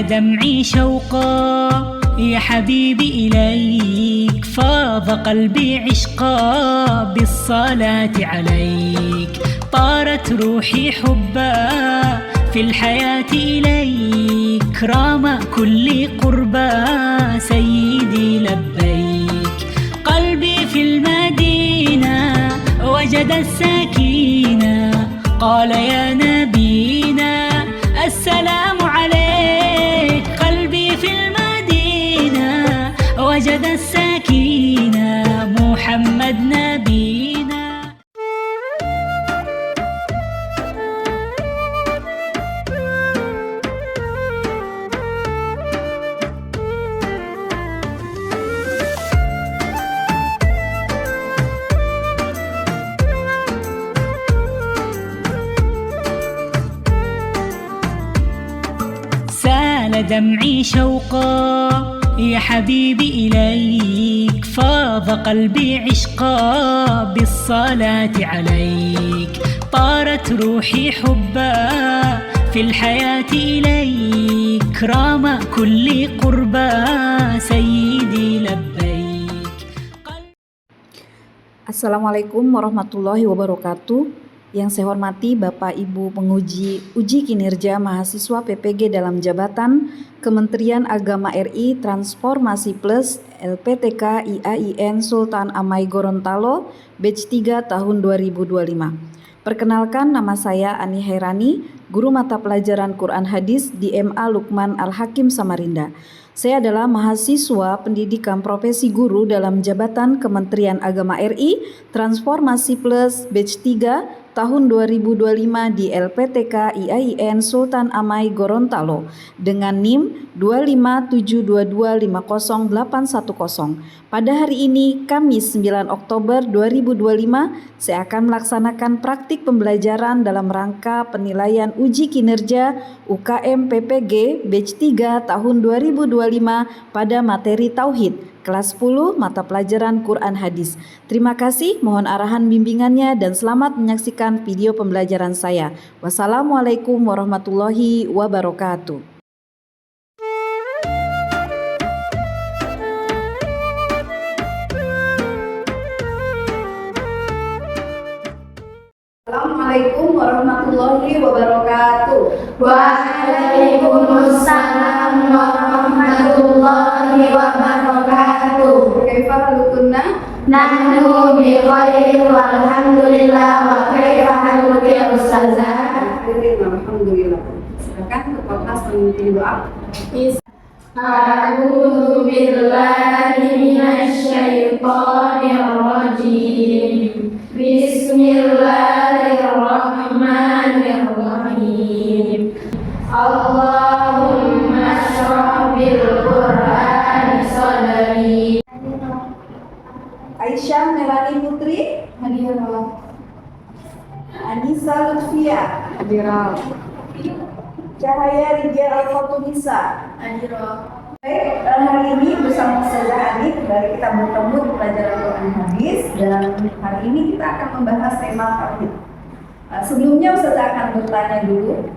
دمعي شوقا يا حبيبي إليك، فاض قلبي عشقا بالصلاة عليك، طارت روحي حبا في الحياة إليك، رام كل قربا سيدي لبيك، قلبي في المدينة وجد السكينة، قال يا نبينا السلام عليك، قلبي في المدينة وجد السكينة، محمد نبينا. سال دمعي شوقا يا حبيبي إليك، فاض قلبي عشقا بالصلاة عليك، طارت روحي حبا في الحياة إليك، رام كل قربا سيدي لبيك. Assalamualaikum warahmatullahi wabarakatuh. Yang saya hormati Bapak Ibu penguji uji kinerja mahasiswa PPG dalam jabatan Kementerian Agama RI Transformasi Plus LPTK IAIN Sultan Amai Gorontalo Batch 3 tahun 2025. Perkenalkan, nama saya Ani Hairani, guru mata pelajaran Quran Hadis di MA Lukman Al-Hakim Samarinda. Saya adalah mahasiswa pendidikan profesi guru dalam jabatan Kementerian Agama RI Transformasi Plus Batch 3 tahun 2025 di LPTK IAIN Sultan Amai Gorontalo dengan NIM 25722508110. Pada hari ini, Kamis 9 Oktober 2025, saya akan melaksanakan praktik pembelajaran dalam rangka penilaian uji kinerja UKM PPG Batch 3 tahun 2025 pada materi Tauhid kelas 10 mata pelajaran Quran Hadis. Terima kasih, mohon arahan bimbingannya dan selamat menyaksikan video pembelajaran saya. Wassalamualaikum warahmatullahi wabarakatuh. Assalamualaikum warahmatullahi wabarakatuh. Waalaikumsalam warahmatullahi wabarakatuh. Kaifa halukunna? Nahnu bi khair walhamdulillah, wa kaifa haluki ya ustazah? Alhamdulillah. Silakan Ketua kelas memimpin doa. A'udzu billahi minasy syaithanir rajim. Bismillahirrahmanirrahim. Allahumma shrah bil Qur'ani sadri. Aisyah Melani Putri, Hadirah. Anissa Lutfia, Hadirah. Cahaya Rijal Al-Fatunisa. Hadirah. Baik, hari ini bersama Ustazah Ani kembali kita bertemu di pelajaran Quran Hadis, dan hari ini kita akan membahas tema tauhid. Sebelumnya Ustazah akan bertanya dulu,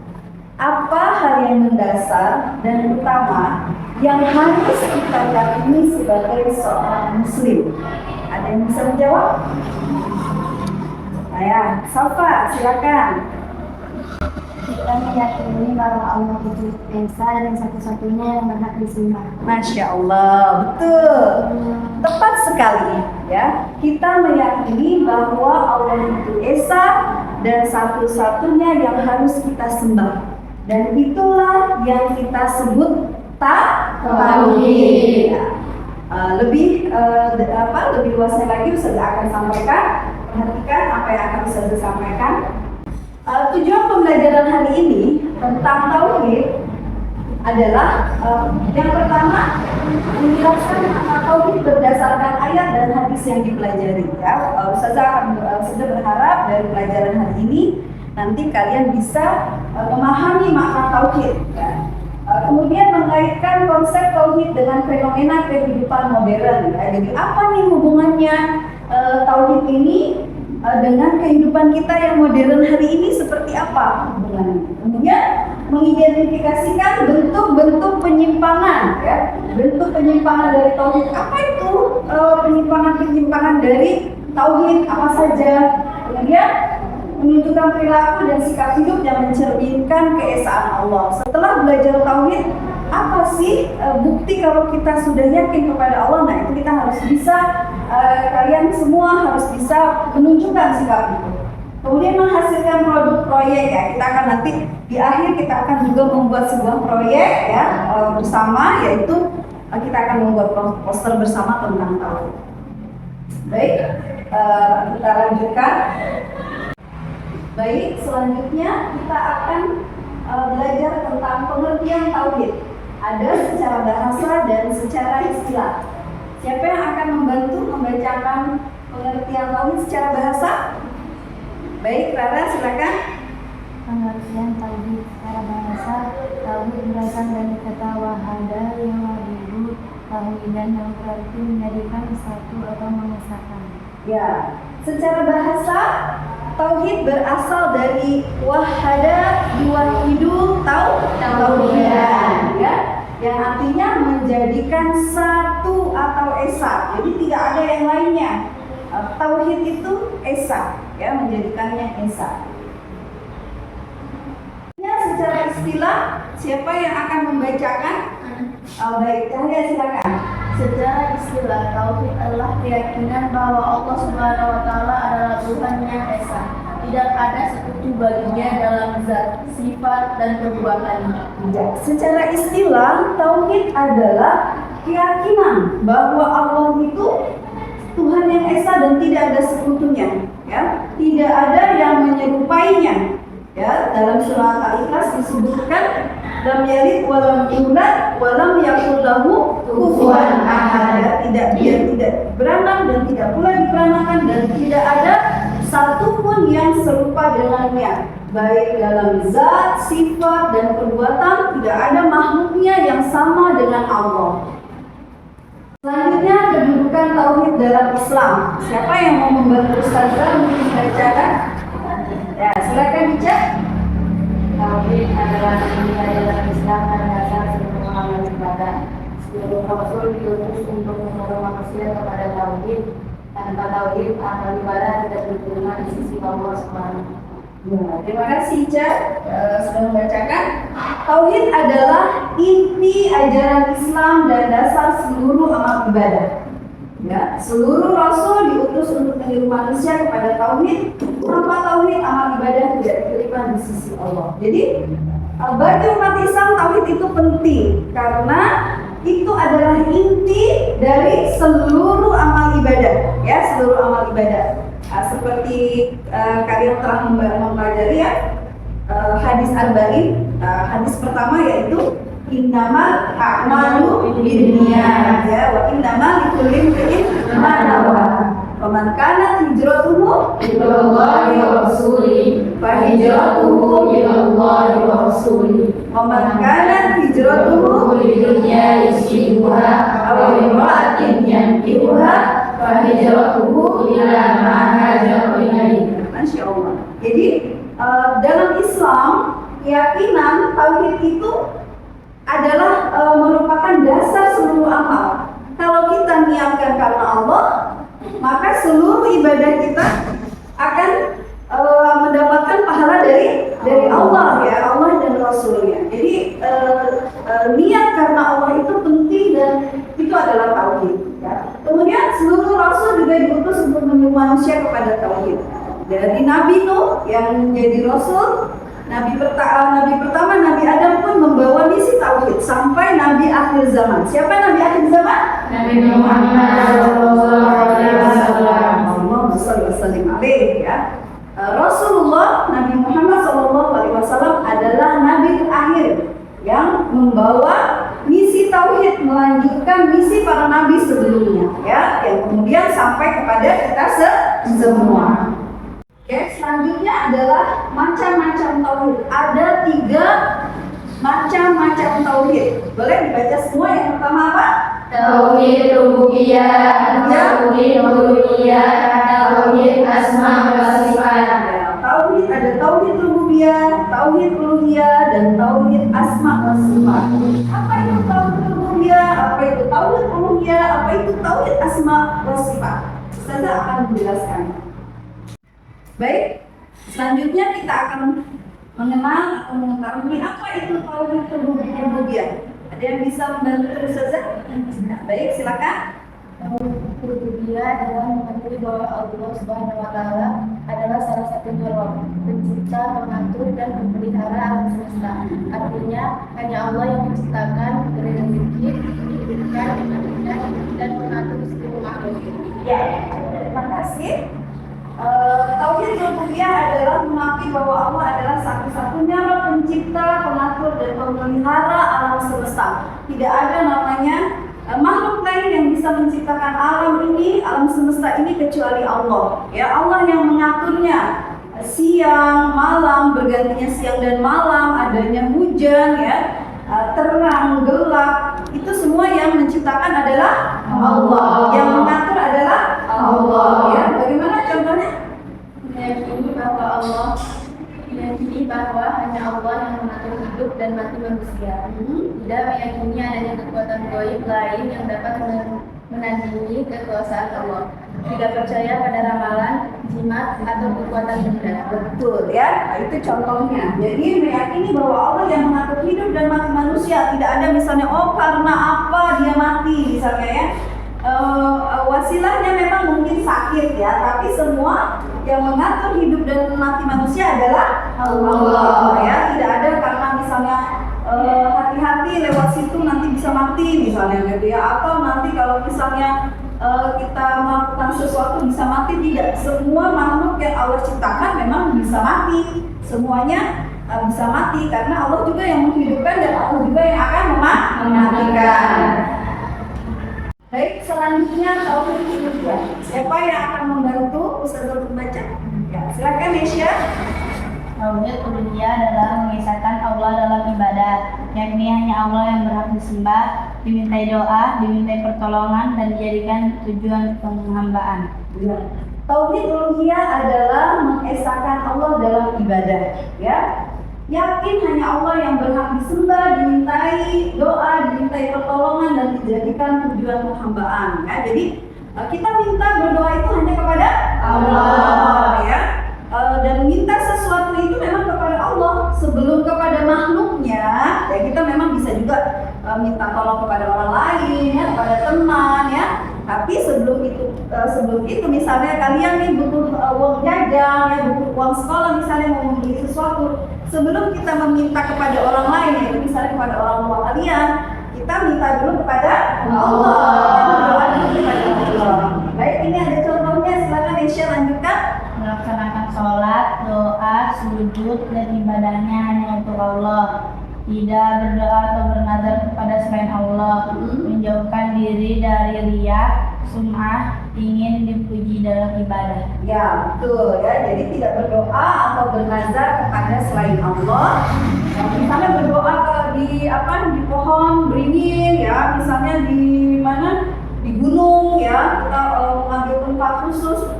apa hal yang mendasar dan utama yang harus kita yakini sebagai seorang muslim? Ada yang bisa menjawab? Ayah, Safa, silakan. Kita meyakini bahwa Allah itu Esa dan satu-satunya yang berhak disembah. Masya Allah, betul, tepat sekali ya. Kita meyakini bahwa Allah itu Esa dan satu-satunya yang harus kita sembah, dan itulah yang kita sebut tauhid. Lebih luasnya lagi Ustazah akan sampaikan. Perhatikan apa yang akan Ustazah sampaikan. Tujuan pembelajaran hari ini tentang tauhid adalah yang pertama, menjelaskan makna tauhid berdasarkan ayat dan hadis yang dipelajari. Ya, Ustazah berharap dari pelajaran hari ini nanti kalian bisa memahami makna tauhid. Ya. Kemudian mengaitkan konsep tauhid dengan fenomena kehidupan modern. Ya. Jadi apa nih hubungannya tauhid ini dengan kehidupan kita yang modern hari ini, seperti apa hubungannya? Kemudian mengidentifikasikan bentuk-bentuk penyimpangan, ya, bentuk penyimpangan dari tauhid. Apa itu penyimpangan-penyimpangan dari tauhid? Apa saja? Kemudian menunjukkan perilaku dan sikap hidup yang mencerminkan keesaan Allah. Setelah belajar tauhid, apa sih bukti kalau kita sudah yakin kepada Allah? Nah, itu kita harus bisa, kalian semua harus bisa menunjukkan sikap itu. Kemudian menghasilkan produk proyek, ya, kita akan nanti di akhir kita akan juga membuat sebuah proyek, ya, bersama, yaitu kita akan membuat poster bersama tentang tauhid. Baik, kita lanjutkan. Baik, selanjutnya kita akan belajar tentang pengertian tauhid. Ada secara bahasa dan secara istilah. Siapa yang akan membantu membacakan pengertian tauhid secara bahasa? Baik, Rara, silakan. Pengertian tauhid secara bahasa. Tauhid berasal dari kata wahada yang wahidu tauhidan yang berarti menjadikan satu atau mengesahkan. Ya, secara bahasa tauhid berasal dari wahada yuwahidu tauhidan, ya, yang artinya menjadikan satu atau esa. Jadi tidak ada yang lainnya. Tauhid itu esa, ya, menjadikannya esa. Secara istilah, siapa yang akan membacakan? Baik, Cahaya, silakan. Secara istilah, tauhid adalah keyakinan bahwa Allah Subhanahu wa taala adalah Tuhan yang esa. Tidak ada sekutu baginya dalam zat, sifat, dan perbuatannya. Ya, secara istilah, tauhid adalah keyakinan bahwa Allah itu Tuhan yang esa dan tidak ada sekutunya, ya. Tidak ada yang menyerupainya. Ya, dalam surah Al-Ikhlas disebutkan lam yalid wa lam yulad wa lam yakul lahu kufuwan ahad. Dia tidak beranak dan tidak pula diperanakan dan tidak ada satupun yang serupa dengannya, baik dalam zat, sifat, dan perbuatan. Tidak ada makhluknya yang sama dengan Allah. Selanjutnya, kedudukan tauhid dalam Islam. Siapa yang mau membantu Ustazah untuk membacakan? Ya, silakan dicek. Tauhid adalah nilai dalam Islam dan dasar seluruh amal ibadah. Seluruh Rasul diutus untuk menyeru manusia kepada tauhid. Tanpa tauhid, amal ibadah tidak diterima di sisi Allah Subhanahu. Ya, terima kasih Ica sudah membacakan. Tauhid adalah inti ajaran Islam dan dasar seluruh amal ibadah. Ya, seluruh Rasul diutus untuk menyeru manusia kepada tauhid. Tanpa tauhid, amal ibadah tidak diterima di sisi Allah. Jadi bagi umat Islam tauhid itu penting karena itu adalah inti dari seluruh amal ibadah, ya, seluruh amal ibadah. Seperti kalian telah mempelajari, ya, hadis arba'in. Hadis pertama yaitu innamal a'malu binniyat, ya, wa innamal likulli imrin ma nawa. Faman kanat hijratuhu Ilallahi wa rasulihi, fa hijratuhu ilallahi wa rasulihi. Waman kanat hijratuhu Lidunya yusibuha aw imra'atin yankihuha fa hijratuhu ila ma hajara ilaihi. Masya Allah. Jadi dalam Islam keyakinan tauhid itu adalah merupakan dasar seluruh amal. Kalau kita niatkan karena Allah, maka seluruh ibadah kita akan mendapatkan pahala dari Allah, ya, Allah dan Rasulnya. Jadi niat karena Allah itu penting dan itu adalah tauhid, ya. Kemudian seluruh Rasul juga diutus untuk menyeru manusia kepada tauhid. Dari Nabi Nuh yang menjadi Rasul, Nabi pertama Nabi Adam pun membawa misi tauhid sampai Nabi akhir zaman. Siapa Nabi akhir zaman? Nabi Muhammad sallallahu alaihi wasallam. Allahumma shalli wa sallim alaihi, ya. Rasulullah Nabi Muhammad sallallahu alaihi wasallam adalah nabi terakhir yang membawa misi tauhid, melanjutkan misi para nabi sebelumnya, ya, yang kemudian sampai kepada kita semua. Oke, selanjutnya adalah macam-macam tauhid. Ada 3 macam-macam tauhid. Boleh dibaca semua. Yang pertama apa? Tauhid rububiyah, tauhid uluhiyah, tauhid asma wa sifat. Tauhid ada tauhid rububiyah, tauhid uluhiyah, rububiyah dan tauhid asma wa sifat. Apa itu tauhid rububiyah? Apa itu tauhid uluhiyah? Apa itu tauhid asma wa sifat? Ustazah akan menjelaskan. Baik, selanjutnya kita akan mengenal atau mengetahui apa itu tauhid rububiyah. Ada yang bisa membantu Ustazah? Baik, silakan. Rububiyah adalah mengakui bahwa Allah Subhanahu wa Ta'ala adalah salah satunya Rabb, pencipta, pengatur, dan pemelihara alam semesta. Artinya, hanya Allah yang menciptakan, memberi rezeki, menghidupkan, mematikan, dan mengatur seluruh makhluk. Ya, terima kasih. Tauhid rububiyah adalah mengakui bahwa Allah adalah satu-satunya Rabb, pencipta, pengatur, dan pemelihara alam semesta. Tidak ada namanya makhluk lain yang bisa menciptakan alam ini, alam semesta ini kecuali Allah. Ya, Allah yang mengaturnya. Siang, malam, bergantinya siang dan malam, adanya hujan, ya, terang, gelap, itu semua yang menciptakan adalah Allah. Yang mengatur adalah Allah. Ya, bagaimana contohnya? Meyakini bahwa hanya Allah yang mengatur hidup dan mati manusia. Tidak meyakini adanya kekuatan gaib lain yang dapat menandingi kekuasaan Allah. Tidak percaya pada ramalan, jimat, atau kekuatan benda. Betul, ya. Nah, itu contohnya. Jadi meyakini bahwa Allah yang mengatur hidup dan mati manusia. Tidak ada misalnya, oh karena apa dia mati, misalnya, ya. Wasilahnya memang mungkin sakit, ya, tapi semua yang mengatur hidup dan mati manusia adalah Allah, ya. Tidak ada karena misalnya hati-hati lewat situ nanti bisa mati misalnya, gitu, ya, atau nanti kalau misalnya kita melakukan sesuatu bisa mati. Tidak, semua makhluk yang Allah ciptakan memang bisa mati, semuanya bisa mati karena Allah juga yang menghidupkan dan Allah juga yang akan mematikan. Baik, selanjutnya tauhid uluhiyah. Siapa yang akan membantu Ustazah untuk membaca? Ya, silakan Nesya. Tauhid uluhiyah adalah mengisahkan Allah dalam ibadah, yakni hanya Allah yang berhak disembah, dimintai doa, dimintai pertolongan, dan dijadikan tujuan penghambaan. Ya. Tauhid uluhiyah adalah mengesahkan Allah dalam ibadah, ya. Yakin hanya Allah yang berhak disembah, dimintai doa, dimintai pertolongan, dan dijadikan tujuan penghambaan. Ya, jadi kita minta berdoa itu hanya kepada Allah, ya. Dan minta sesuatu itu memang kepada Allah sebelum kepada makhluknya. Ya, kita memang bisa juga minta tolong kepada orang lain, ya, kepada teman, ya. Tapi sebelum itu misalnya kalian nih butuh uang jajan, ya, butuh uang sekolah misalnya, mau membeli sesuatu. Sebelum kita meminta kepada orang lain, yaitu misalnya kepada orang tua kalian, kita minta dulu kepada Allah. Berdoa dulu kepada Allah. Baik, ini ada contohnya. Silakan Nesya lanjutkan. Melaksanakan sholat, doa, sujud, dan ibadahnya hanya untuk Allah. Tidak berdoa atau bernazar kepada selain Allah. Menjauhkan diri dari riya, sum'ah, ingin dipuji dalam ibadah. Ya, betul, ya. Jadi tidak berdoa atau bernazar kepada selain Allah. Ya, misalnya berdoa di pohon beringin, ya. Misalnya di mana? Di gunung, ya. Kita mengambil tempat khusus,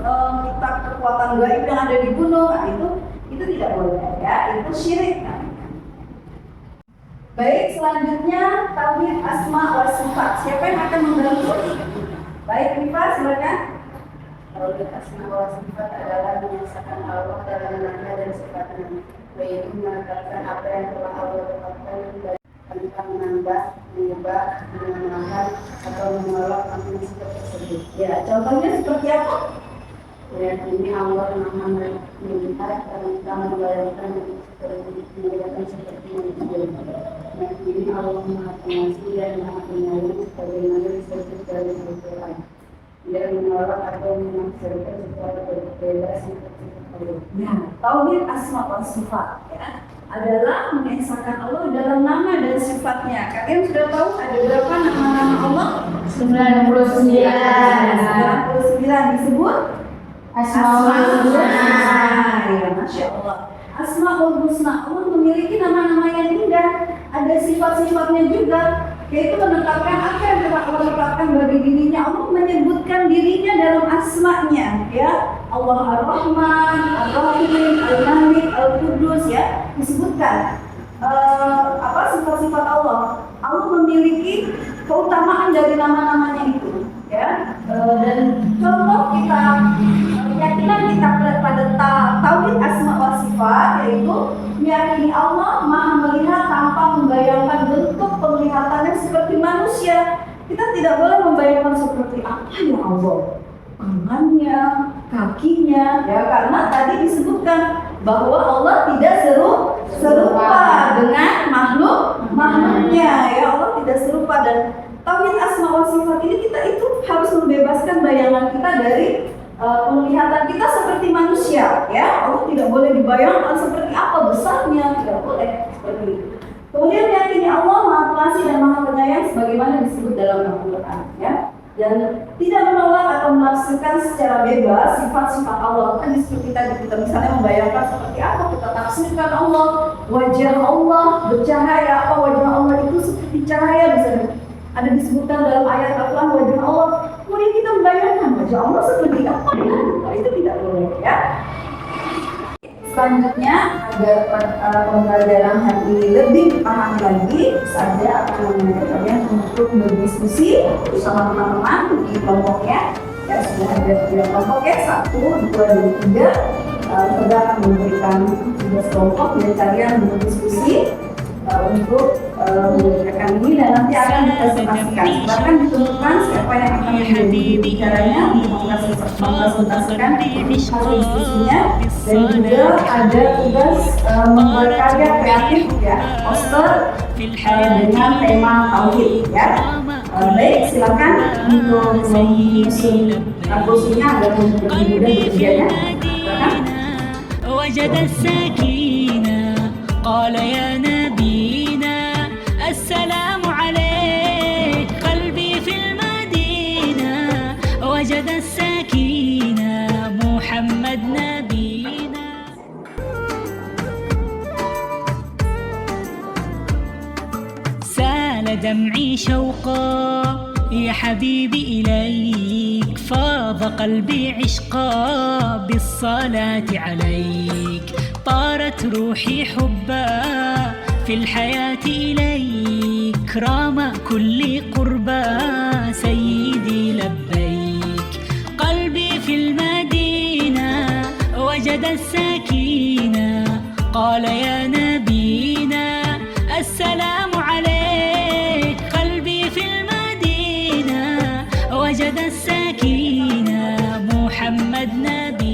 kita kekuatan gaib yang ada di gunung. Nah, itu tidak boleh, ya. Itu syirik. Baik, selanjutnya tauhid asma wa sifat. Siapa yang akan membantu? Baik, Rifa, silakan. Tauhid asma wa sifat adalah mengesahkan Allah dalam nama dan sifatnya, yaitu menetapkan apa yang telah Allah tetapkan tanpa menambah, mengubah, menambahkan, atau menolak prinsip tersebut. Ya, contohnya seperti apa? Meyakini Allah maha melihat tanpa membayangkan seperti manusia. Meyakini Allah maha pengasih dan maha penyayang sebagaimana disebut dalam Al-Quran. Tidak menolak atau menafsirkan secara berbeda sifat-sifat Allah. Nah, tauhid asma wa sifat, ya, adalah mengesahkan Allah dalam nama dan sifatnya. Kalian sudah tahu ada berapa nama-nama Allah? 99. 99 disebut Asmaul Husna. Ya, Masya Allah. Asmaul Husna, Allah memiliki nama-nama yang indah. Ada sifat-sifatnya juga, yaitu menetapkan apa yang telah Allah tetapkan bagi dirinya. Allah menyebutkan dirinya dalam asma'nya, ya. Allah Ar-Rahman, Ar-Rahim, Al-Malik, Al-Qudus, ya, disebutkan. sifat-sifat Allah. Allah memiliki keutamaan dari nama-namanya itu, ya. Dan contoh kita keyakinan kita pada tauhid asma wa sifat, yaitu meyakini Allah Maha melihat tanpa membayangkan bentuk penglihatannya seperti manusia. Kita tidak boleh membayangkan seperti apa ya Allah, tangannya, kakinya, ya, karena tadi disebutkan bahwa Allah tidak serupa dengan makhluknya, ya. Allah tidak serupa. Dan tauhid asma wa sifat ini kita itu harus membebaskan bayangan kita dari penglihatan kita seperti manusia, ya. Allah tidak boleh dibayangkan seperti apa besarnya, tidak boleh seperti itu. Kemudian meyakini Allah Maha Pengasih dan Maha Penyayang sebagaimana disebut dalam Al-Quran, ya. Dan tidak menolak atau menafsirkan secara bebas sifat-sifat Allah. Kan seperti tadi kita misalnya membayangkan seperti apa, kita tafsirkan Allah, wajah Allah bercahaya, apa wajah Allah itu seperti cahaya, bisa ada disebutkan dalam ayat Al-Quran wajah Allah. Kemudian kita membayangkan wajah Allah seperti apa, nah, itu tidak boleh, ya. Selanjutnya, agar pembelajaran hari ini lebih dipahami lagi, saya akan mengajak kalian untuk berdiskusi bersama teman-teman di kelompoknya. Ya, sudah ada 3 kelompok, ya, 1, 2, dan 3. Saya akan memberikan tugas kelompok dan kalian berdiskusi untuk mengerjakan ini, dan nanti akan dipresentasikan. Bahkan ditentukan siapa yang akan menjadi bicaranya untuk mempresentasikan hasil diskusinya, dan juga ada tugas membuat karya kreatif, ya, poster dengan tema tauhid, ya. Baik, silakan untuk menyusun kursinya agar lebih mudah bekerjanya. السلام عليك قلبي في المدينة وجد السكينة محمد نبينا. سال دمعي شوقا يا حبيبي إليك، فاض قلبي عشقا بالصلاة عليك، طارت روحي حبا في الحياة إليك، رام كل قربى سيدي لبيك، قلبي في المدينة وجد السكينة، قال يا نبينا السلام عليك، قلبي في المدينة وجد السكينة محمد نبينا.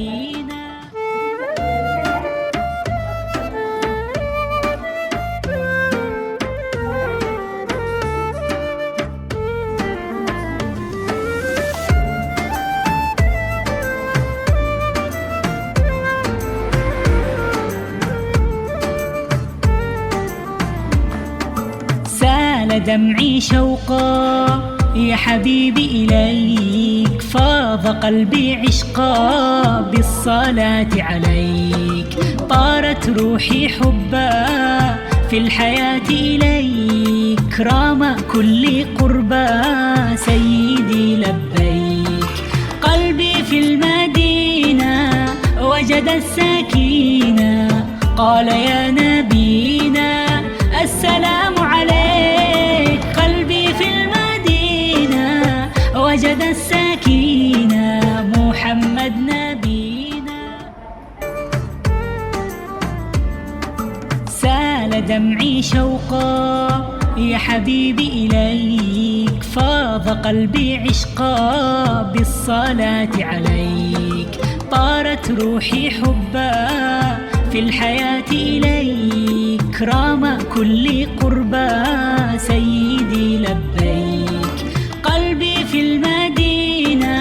دمعي شوقا يا حبيبي إليك، فاض قلبي عشقا بالصلاة عليك، طارت روحي حبا في الحياة إليك، رام كل قربى سيدي لبيك، قلبي في المدينة وجد السكينة، قال يا نبينا السلام عليك، قلبي في المدينة وجد السكينة محمد نبينا. سال دمعي شوقا يا حبيبي إليك، فاض قلبي عشقا بالصلاة عليك، طارت روحي حبا في الحياة إليك، رام كل قربى سيدي لبيك، قلبي في المدينة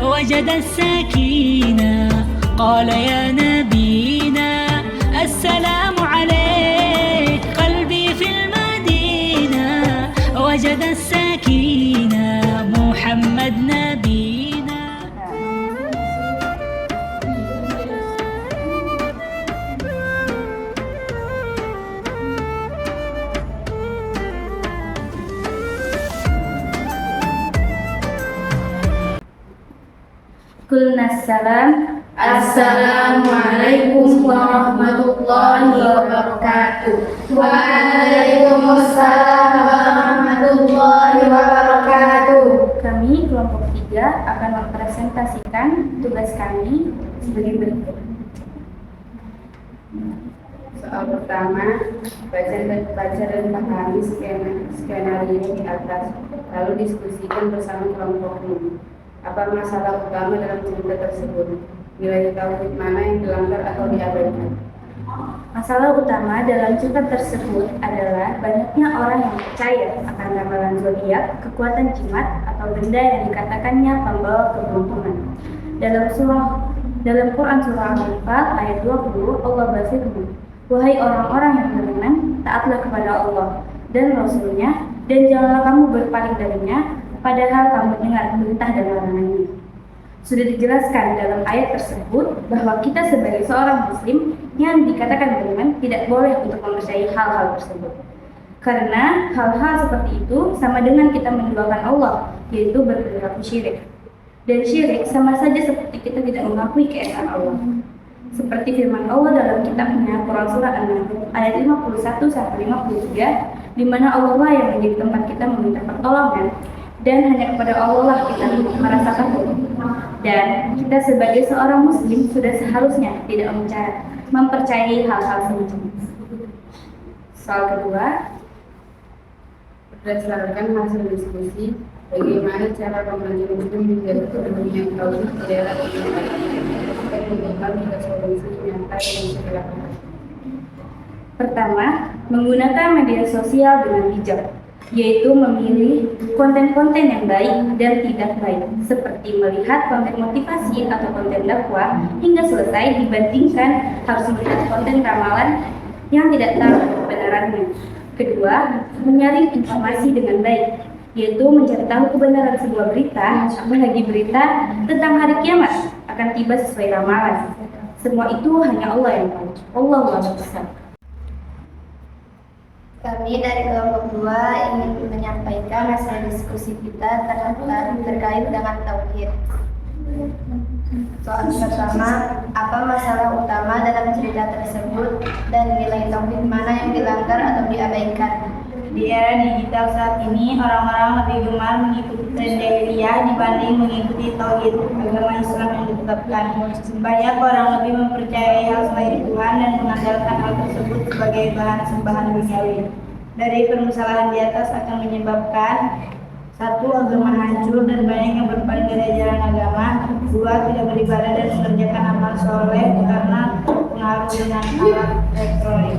وجد السكينة، قال يا نبينا السلام عليك، قلبي في المدينة وجد السكينة محمد نبينا. Qulna salam Assalamualaikum warahmatullahi wabarakatuh. Waalaikumsalam warahmatullahi wabarakatuh. Kami kelompok 3 akan mempresentasikan tugas kami sebagai berikut. Soal pertama, baca dan pahami skenario di atas, lalu diskusikan bersama kelompokmu. Apa masalah utama dalam cerita tersebut? Nilai tauhid mana yang dilanggar atau diabaikan? Masalah utama dalam cerita tersebut adalah banyaknya orang yang percaya akan ramalan zodiak, kekuatan jimat, atau benda yang dikatakannya pembawa keberuntungan. Dalam Quran surah Al-Anfal ayat 20, Allah berfirman, "Wahai orang-orang yang beriman, taatlah kepada Allah dan Rasul-Nya, dan janganlah kamu berpaling darinya, padahal kamu dengar perintah dan larangannya." Sudah dijelaskan dalam ayat tersebut bahwa kita sebagai seorang muslim yang dikatakan beriman tidak boleh untuk mempercayai hal-hal tersebut. Karena hal-hal seperti itu sama dengan kita menduakan Allah, yaitu berperilaku syirik. Dan syirik sama saja seperti kita tidak mengakui keesaan Allah. Seperti firman Allah dalam kitabnya Quran surah An-Nahl ayat 51-53, di mana Allah lah yang menjadi tempat kita meminta pertolongan, dan hanya kepada Allah lah kita merasa takut. Dan kita sebagai seorang muslim sudah seharusnya tidak mempercayai hal-hal semacam itu. Soal kedua, berdasarkan hasil diskusi, bagaimana cara pembelajaran muslim menjadi dunia tauhid di daerah masyarakat dan menemukan tiga solusi nyata yang bisa dilakukan. Pertama, menggunakan media sosial dengan bijak, yaitu memilih konten-konten yang baik dan tidak baik, seperti melihat konten motivasi atau konten dakwah hingga selesai dibandingkan harus melihat konten ramalan yang tidak tahu kebenarannya. Kedua, menyaring informasi dengan baik, yaitu mencari tahu kebenaran sebuah berita, apalagi berita tentang hari kiamat akan tiba sesuai ramalan. Semua itu hanya Allah yang tahu. Allahu a'lam. Kami dari kelompok 2 ingin menyampaikan hasil diskusi kita terkait dengan tauhid. Soal pertama, apa masalah utama dalam cerita tersebut dan nilai tauhid mana yang dilanggar atau diabaikan? Di era digital saat ini, orang-orang lebih gemar mengikuti tren jahiliyah dibanding mengikuti tauhid agama Islam yang ditetapkan. Banyak orang lebih mempercayai hal selain Tuhan dan mengandalkan hal tersebut sebagai bahan sembahan duniawi. Dari permasalahan di atas akan menyebabkan: 1. Agama hancur dan banyak yang berpaling dari ajaran agama. 2. Tidak beribadah dan mengerjakan amal soleh karena pengaruh dengan alat elektronik.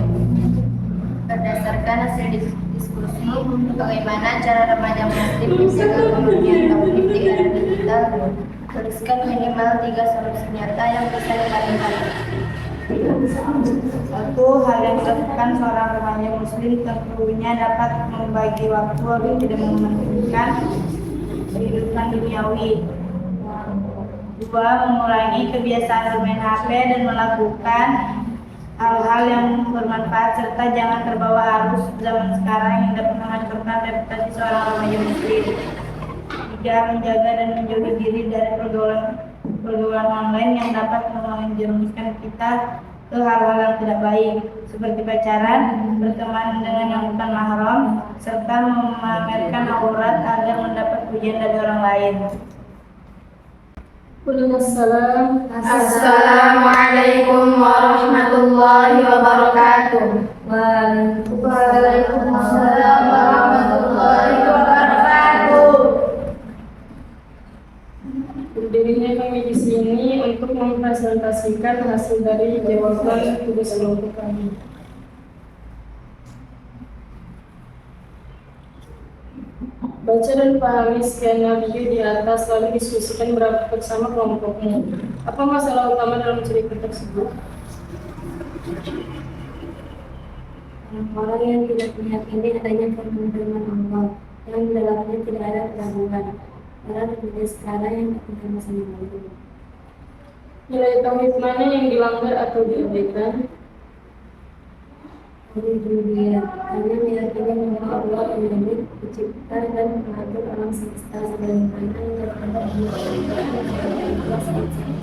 Berdasarkan hasil diskusi, bagaimana cara remaja muslim menjaga kemurnian tauhid di era digital? Tuliskan minimal 3 solusi nyata yang bisa dilakukan. 1. Hal yang dilakukan seorang remaja muslim tentunya dapat membagi waktu agar tidak mementingkan kehidupan duniawi. 2. Mengurangi kebiasaan bermain HP dan melakukan hal-hal yang bermanfaat, serta jangan terbawa arus zaman sekarang yang dapat menghancurkan reputasi seorang remaja muslim. 3. Menjaga dan menjauhi diri dari pergaulan online yang dapat menjerumuskan kita ke hal-hal yang tidak baik, seperti pacaran, berteman dengan yang bukan mahram, serta memamerkan aurat agar mendapat pujian dari orang lain. Assalamualaikum warahmatullahi wabarakatuh. Waalaikumsalam warahmatullahi wabarakatuh. Berdirinya kami di sini untuk mempresentasikan hasil dari jawaban tugas kelompok kami. Baca dan pahami skenario di atas, lalu diskusikan bersama kelompokmu. Apa masalah utama dalam cerita tersebut? Orang yang tidak meyakini adanya firman Allah yang di dalamnya tidak ada keraguan. Orang remaja sekarang yang ketika masa lalu. Nilai tauhid mana yang dilanggar atau diabaikan? Karena meyakini bahwa Allah pemilik, pencipta dan pengatur alam semesta sebagaimana yang terdapat di dalam Al-Quran.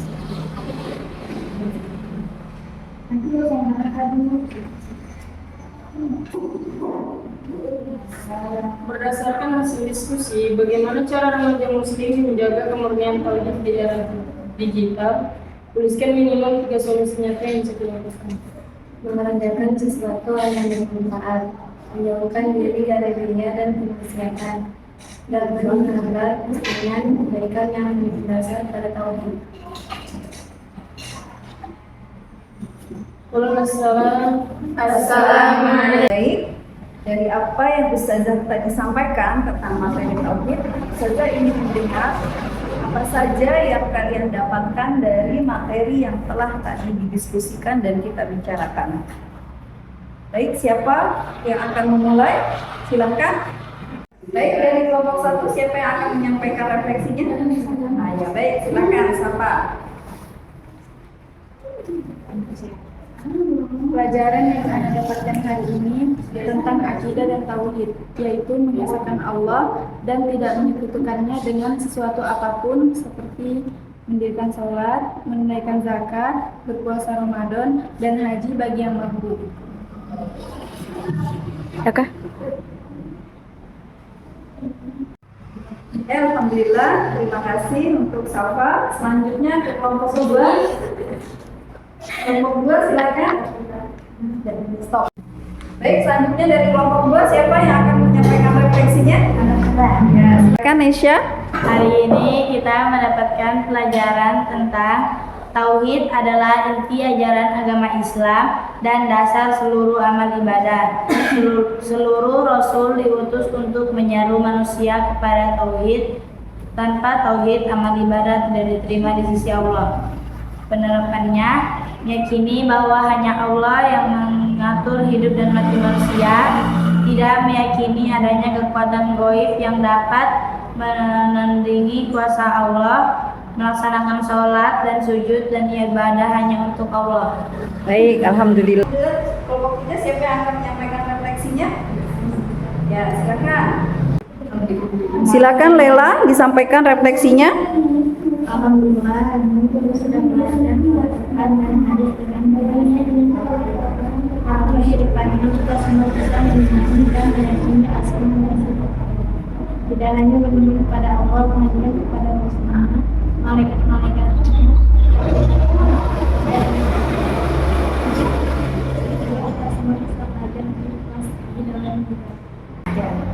Berdasarkan hasil diskusi, bagaimana cara remaja muslim menjaga kemurnian tauhid di era digital? Tuliskan minimal 3 solusi nyata yang bisa dilakukan. Mengerjakan sesuatu yang bermanfaat, menjauhkan diri dari dunia dan kemaksiatan, dan berharap kesenian kebaikan yang berdasar pada tauhid. Assalamualaikum. Baik, dari apa yang Ustazah tadi sampaikan tentang materi tauhid, Ustazah ingin mendengar apa saja yang kalian dapatkan dari materi yang telah tadi didiskusikan dan kita bicarakan. Baik, siapa yang akan memulai? Silakan. Baik, dari kelompok 1 siapa yang akan menyampaikan refleksinya? Nah, ya baik, silakan siapa? Pelajaran yang Anda dapatkan hari ini tentang akidah dan tauhid, yaitu mengesahkan Allah dan tidak menyekutukannya dengan sesuatu apapun, seperti mendirikan sholat, menunaikan zakat, berpuasa Ramadan, dan haji bagi yang mampu. Alhamdulillah, terima kasih untuk Safa. Selanjutnya ke kelompok 2. Kelompok 2 silakan. Stop. Baik, selanjutnya dari kelompok 2 siapa yang akan menyampaikan refleksinya? Ya, silakan Nesya. Hari ini kita mendapatkan pelajaran tentang tauhid adalah inti ajaran agama Islam dan dasar seluruh amal ibadah. Seluruh rasul diutus untuk menyeru manusia kepada tauhid. Tanpa tauhid, amal ibadah tidak diterima di sisi Allah. Penerapannya meyakini bahwa hanya Allah yang mengatur hidup dan mati manusia, tidak meyakini adanya kekuatan gaib yang dapat menandingi kuasa Allah, melaksanakan sholat dan sujud dan ibadah hanya untuk Allah. Baik, alhamdulillah. Kelompok 3 siapa yang akan menyampaikan refleksinya? Ya, silakan. Silakan Lela disampaikan refleksinya. Alhamdulillah, ini sudah belajar dan hadis dengan baiknya kehidupan ini kita semua bisa menyaksikan dan ini asal tidak hanya berdoa kepada Allah, melainkan kepada Rasulullah, malaikat-malaikat.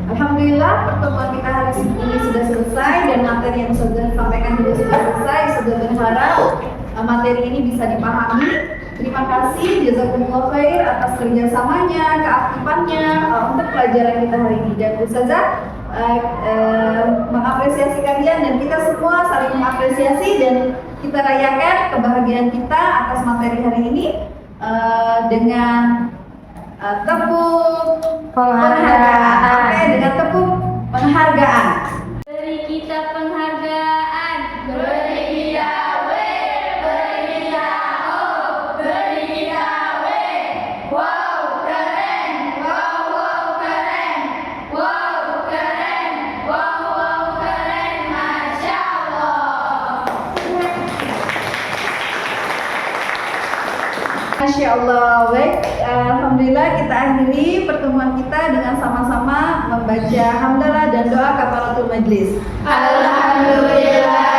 Alhamdulillah, pertemuan kita hari ini sudah selesai dan materi yang sudah disampaikan juga sudah selesai. Sudah berharap materi ini bisa dipahami. Terima kasih jazakumullah khair atas kerjasamanya, keaktifannya untuk pelajaran kita hari ini. Dan Ustazah mengapresiasi kalian dan kita semua saling mengapresiasi dan kita rayakan kebahagiaan kita atas materi hari ini dengan tepuk penghargaan. Oke, dengan tepuk penghargaan. Beri kita penghargaan. Beri kita beri kita beri kita wow keren, wow keren, wow keren, wow keren, masya Allah. Masya Allah, baik. Alhamdulillah kita akhiri pertemuan kita dengan sama-sama membaca hamdalah dan doa kafaratul majlis. Alhamdulillah.